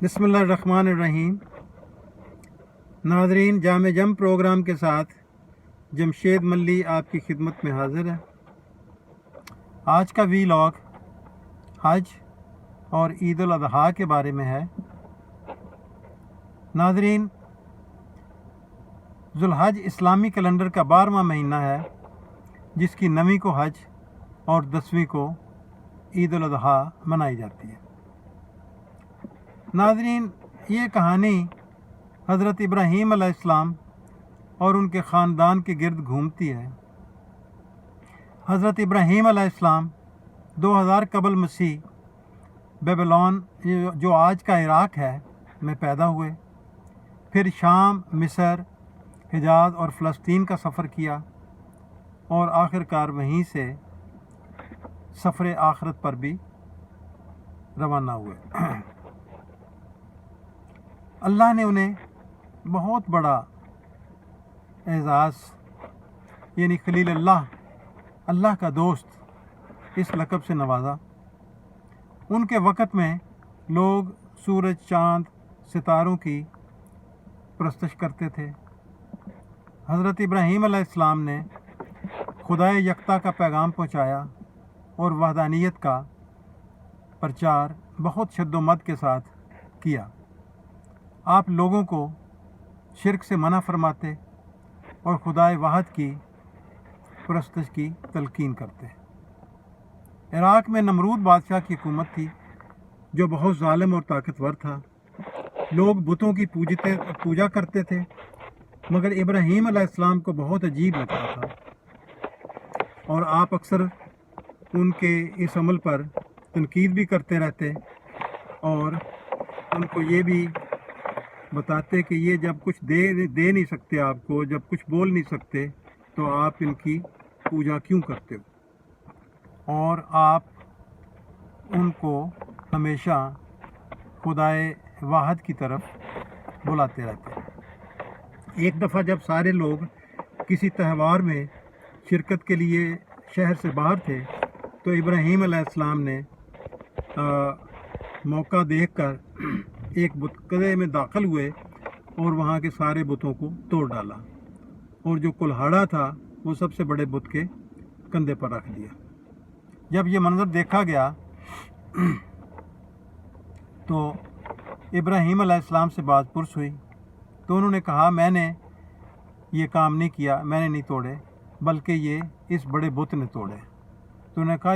बिस्मिल्लाहिर्रहमानिर्रहीम। नाज़रीन, जामे जम प्रोग्राम के साथ जमशेद मल्ली आपकी खिदमत में हाज़िर है। आज का वीलॉग हज और ईद उल अज़हा के बारे में है। नाज़रीन, ज़ुल्हज इस्लामी कैलेंडर का 12वां महीना है, जिसकी 9वीं को हज और 10वीं को ईद उल अज़हा मनाई जाती है। नाज़रीन, ये कहानी हज़रत इब्राहीम अलैहिस्सलाम और उनके ख़ानदान के गिर्द घूमती है। हज़रत इब्राहीम अलैहिस्सलाम 2000 कबल मसीह बेबीलोन, जो आज का इराक़ है, में पैदा हुए। फिर शाम, मिस्र, हिजाज़ और फ़लस्तीन का सफ़र किया और आखिरकार वहीं से सफ़र आखिरत पर भी रवाना हुए। अल्लाह ने उन्हें बहुत बड़ा एज़ाज़, यानी खलील अल्लाह, अल्लाह का दोस्त, इस लक़ब से नवाजा। उनके वक़्त में लोग सूरज, चाँद, सितारों की परस्तश करते थे। हज़रत इब्राहीम अलैहिस्सलाम ने खुदाए यकता का पैगाम पहुँचाया और वहदानियत का प्रचार बहुत शिद्दत के साथ किया। आप लोगों को शिरक से मना फरमाते और खुदाए वाहद की परस्तश की तलकीन करते। इराक़ में नमरूद बादशाह की हुकूमत थी, जो बहुत ज़ालिम और ताकतवर था। लोग बुतों की पूजा करते थे, मगर इब्राहीम अलैहिस्सलाम को बहुत अजीब लगता था और आप अक्सर उनके इस अमल पर तनकीद भी करते रहते और उनको ये भी बताते कि ये जब कुछ दे नहीं सकते आपको, जब कुछ बोल नहीं सकते, तो आप इनकी पूजा क्यों करते हो। और आप उनको हमेशा खुदाए वाहद की तरफ बुलाते रहते। एक दफ़ा जब सारे लोग किसी त्यौहार में शिरकत के लिए शहर से बाहर थे, तो इब्राहीम अलैहिस्सलाम ने मौका देखकर एक बुतकदे में दाखिल हुए और वहाँ के सारे बुतों को तोड़ डाला और जो कुल्हाड़ा था वो सबसे बड़े बुत के कंधे पर रख दिया। जब ये मंजर देखा गया तो इब्राहीम अलैहिस्सलाम से बात पुरस हुई, तो उन्होंने कहा, मैंने ये काम नहीं किया, मैंने नहीं तोड़े, बल्कि ये इस बड़े बुत ने तोड़े। तो उन्होंने कहा,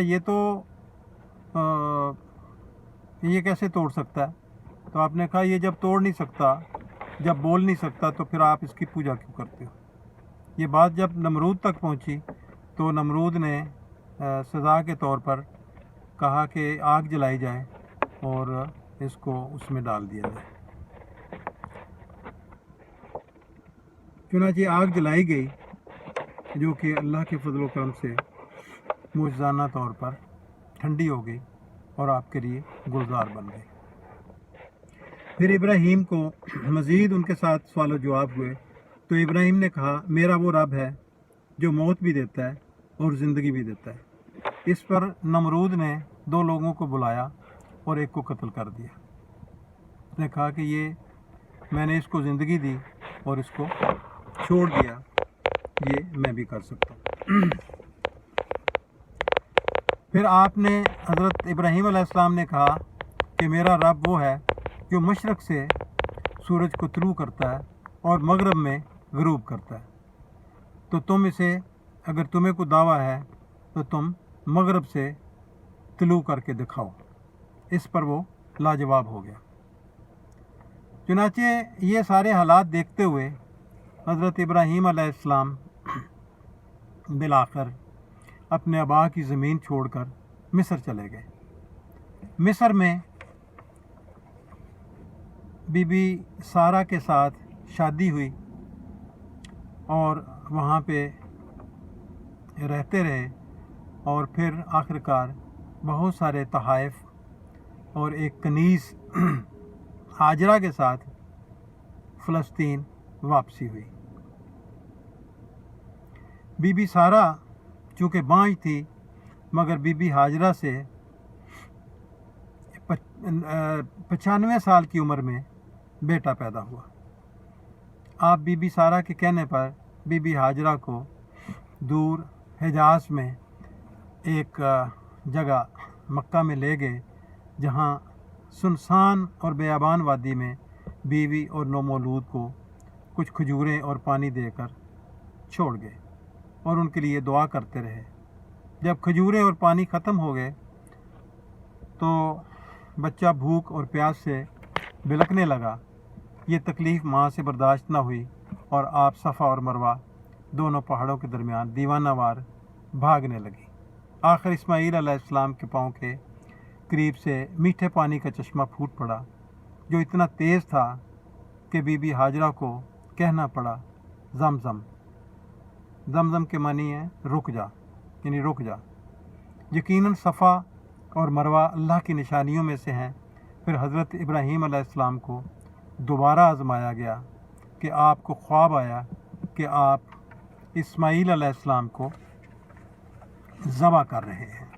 ये कैसे तोड़ सकता है। तो आपने कहा, ये जब तोड़ नहीं सकता, जब बोल नहीं सकता, तो फिर आप इसकी पूजा क्यों करते हो। ये बात जब नमरूद तक पहुंची, तो नमरूद ने सज़ा के तौर पर कहा कि आग जलाई जाए और इसको उसमें डाल दिया जाए। चुनांचे आग जलाई गई, जो कि अल्लाह के फजल करम से मुआज़ाना तौर पर ठंडी हो गई और आपके लिए गुलजार बन गई। फिर इब्राहीम को मज़ीद उनके साथ सवाल जवाब हुए, तो इब्राहीम ने कहा, मेरा वो रब है जो मौत भी देता है और ज़िंदगी भी देता है। इस पर नमरूद ने 2 लोगों को बुलाया और एक को कत्ल कर दिया। उसने कहा कि ये मैंने इसको ज़िंदगी दी और इसको छोड़ दिया, ये मैं भी कर सकता हूँ। फिर आपने हज़रत इब्राहीम अलैहिस्सलाम ने कहा कि मेरा रब वो है जो मशरक़ से सूरज को तुलू करता है और मगरब में ग़ुरूब करता है। तो तुम इसे, अगर तुम्हें कोई दावा है, तो तुम मगरब से तुलू करके दिखाओ। इस पर वो लाजवाब हो गया। चुनांचे ये सारे हालात देखते हुए हज़रत इब्राहीम अलैहिस्सलाम बिलाखिर अपने अबा की ज़मीन छोड़कर मिस्र चले गए। मिस्र में बीबी सारा के साथ शादी हुई और वहाँ पे रहते रहे और फिर आखिरकार बहुत सारे तहाइफ और एक कनीज़ हाजरा के साथ फ़लस्तीन वापसी हुई। बीबी सारा चूँकि बाँझ थी, मगर बीबी हाजरा से 95 साल की उम्र में बेटा पैदा हुआ। आप बीबी सारा के कहने पर बीबी हाजरा को दूर हिजाज में एक जगह मक्का में ले गए, जहां सुनसान और बेयाबान वादी में बीवी और नौमौलूद को कुछ खजूरें और पानी देकर छोड़ गए और उनके लिए दुआ करते रहे। जब खजूरें और पानी ख़त्म हो गए तो बच्चा भूख और प्यास से बिलखने लगा। ये तकलीफ़ माँ से बर्दाश्त न हुई और आप सफ़ा और मरवा दोनों पहाड़ों के दरमियान दीवानावार भागने लगी। आखिर इस्माईल अलैहिस्सलाम के पाँव के करीब से मीठे पानी का चश्मा फूट पड़ा, जो इतना तेज़ था कि बीबी हाजरा को कहना पड़ा ज़मज़म। ज़मज़म के मानी है रुक जा, यानी रुक जा। यकीनन सफ़ा और मरवा अल्लाह की निशानियों में से हैं। फिर हज़रत इब्राहीम अलैहिस्सलाम को दोबारा आज़माया गया कि आपको ख्वाब आया कि आप इस्माईल अलैहिस्सलाम को ज़बह कर रहे हैं।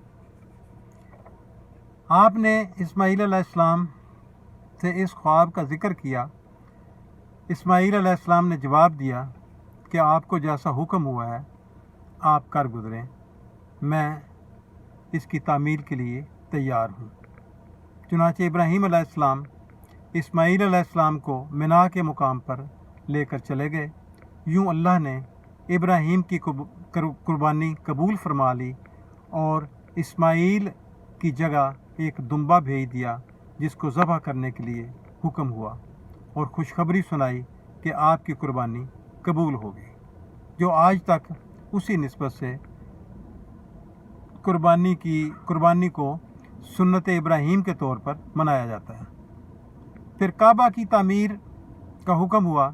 आपने इस्माईल अलैहिस्सलाम से इस ख्वाब का ज़िक्र किया। इस्माईल अलैहिस्सलाम ने जवाब दिया कि आपको जैसा हुक्म हुआ है आप कर गुज़रें, मैं इसकी तामील के लिए तैयार हूँ। चुनांचे इब्राहीम अलैहिस्सलाम इस्माईल अलैहिस्सलाम को मिना के मुकाम पर लेकर चले गए। यूँ अल्लाह ने इब्राहीम की कुर्बानी कबूल फरमा ली और इस्माईल की जगह एक दुम्बा भेज दिया, जिसको ज़बह करने के लिए हुक्म हुआ और खुशखबरी सुनाई कि आपकी कुर्बानी कबूल हो गई, जो आज तक उसी निस्बत से कुर्बानी को सुन्नत इब्राहीम के तौर पर मनाया जाता है। फिर काबा की तामीर का हुक्म हुआ,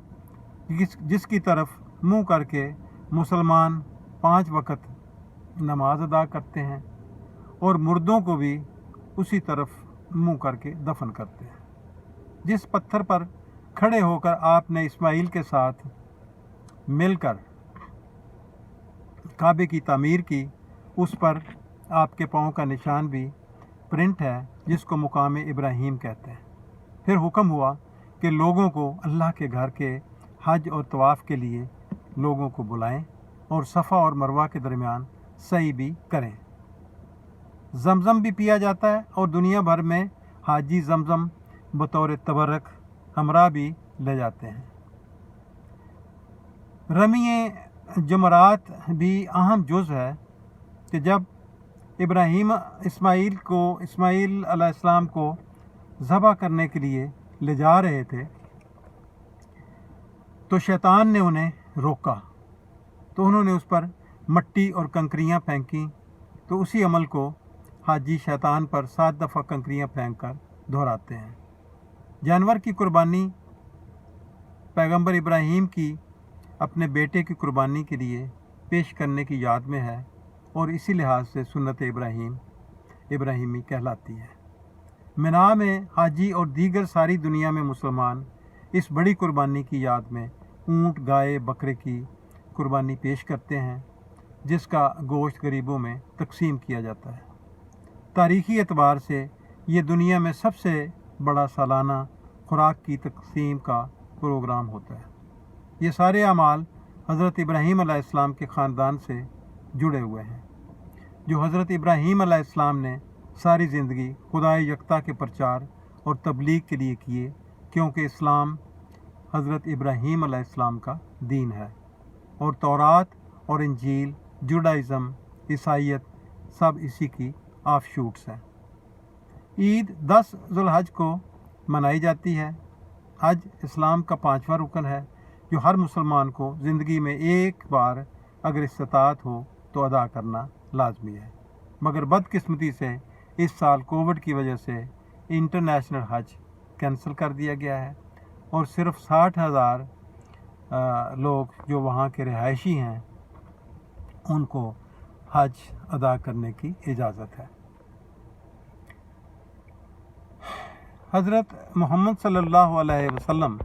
जिसकी तरफ मुँह करके मुसलमान 5 वक्त नमाज अदा करते हैं और मुर्दों को भी उसी तरफ मुँह करके दफन करते हैं। जिस पत्थर पर खड़े होकर आपने इस्माईल के साथ मिलकर काबे की तामीर की, उस पर आपके पाँव का निशान भी प्रिंट है, जिसको मुकाम इब्राहीम कहते हैं। फिर हुक्म हुआ कि लोगों को अल्लाह के घर के हज और तवाफ़ के लिए लोगों को बुलाएं और सफ़ा और मरवा के दरमियान सई भी करें। ज़मज़म भी पिया जाता है और दुनिया भर में हाजी ज़मज़म बतौर तबर्रक हमरा भी ले जाते हैं। रमी जमरात भी अहम जुज़ है कि जब इस्माईल अलैहिस्सलाम को ज़बह करने के लिए ले जा रहे थे तो शैतान ने उन्हें रोका, तो उन्होंने उस पर मट्टी और कंकरियाँ फेंकी। तो उसी अमल को हाजी शैतान पर 7 दफ़ा कंकरियाँ फेंक कर दोहराते हैं। जानवर की कुर्बानी पैगंबर इब्राहीम की अपने बेटे की कुर्बानी के लिए पेश करने की याद में है और इसी लिहाज से सुन्नत इब्राहीमी कहलाती है। मिना में हाजी और दीगर सारी दुनिया में मुसलमान इस बड़ी कुर्बानी की याद में ऊँट, गाय, बकरे की कुर्बानी पेश करते हैं, जिसका गोश्त गरीबों में तकसीम किया जाता है। तारीख़ी एतबार से ये दुनिया में सबसे बड़ा सालाना खुराक की तकसीम का प्रोग्राम होता है। ये सारे अमाल हज़रत इब्राहीम अलैहिस्सलाम के ख़ानदान से जुड़े हुए हैं, जो हज़रत इब्राहीम अलैहिस्सलाम ने सारी ज़िंदगी खुदाए यकता के प्रचार और तबलीग के लिए किए, क्योंकि इस्लाम हज़रत इब्राहीम अलैहिस्सलाम का दीन है और तौरात और इंजील, जुडाइज़म, ईसाईयत सब इसी की ऑफशूट्स हैं। ईद 10 ज़ुल्हज को मनाई जाती है। हज इस्लाम का 5वां रुकन है, जो हर मुसलमान को ज़िंदगी में एक बार अगर इस्तात हो तो अदा करना लाजमी है। मगर बदकिस्मती से इस साल कोविड की वजह से इंटरनेशनल हज कैंसिल कर दिया गया है और सिर्फ 60,000 लोग जो वहाँ के रिहायशी हैं उनको हज अदा करने की इजाज़त है। हज़रत मोहम्मद सल्लल्लाहु अलैहि वसल्लम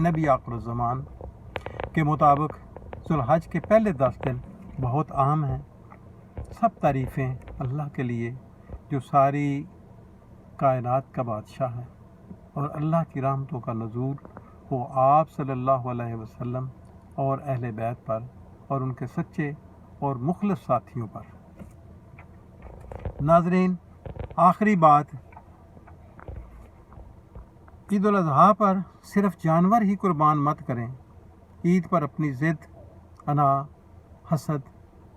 नबी आखिर ज़मान के मुताबिक ज़ुल्हज के पहले 10 दिन बहुत अहम हैं। सब तारीफ़ें अल्लाह के लिए जो सारी کائنات کا بادشاہ ہے، اور اللہ کی رحمتوں کا نزول وہ آپ صلی اللہ علیہ وسلم اور اہل بیت پر اور ان کے سچے اور مخلص ساتھیوں پر۔ ناظرین، آخری بات، عید الاضحیٰ پر صرف جانور ہی قربان مت کریں، عید پر اپنی ضد، انا، حسد،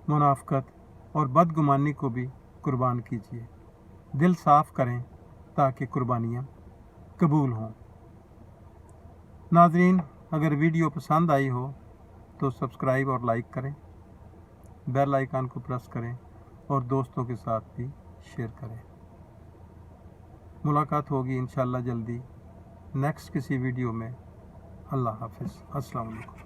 منافقت اور بدگمانی کو بھی قربان کیجیے۔ دل صاف کریں تاکہ قربانیاں قبول ہوں۔ ناظرین، اگر ویڈیو پسند آئی ہو تو سبسکرائب اور لائک کریں، بیل آئیکن کو پریس کریں اور دوستوں کے ساتھ بھی شیئر کریں۔ ملاقات ہوگی انشاءاللہ جلدی نیکسٹ کسی ویڈیو میں۔ اللہ حافظ، السلام علیکم۔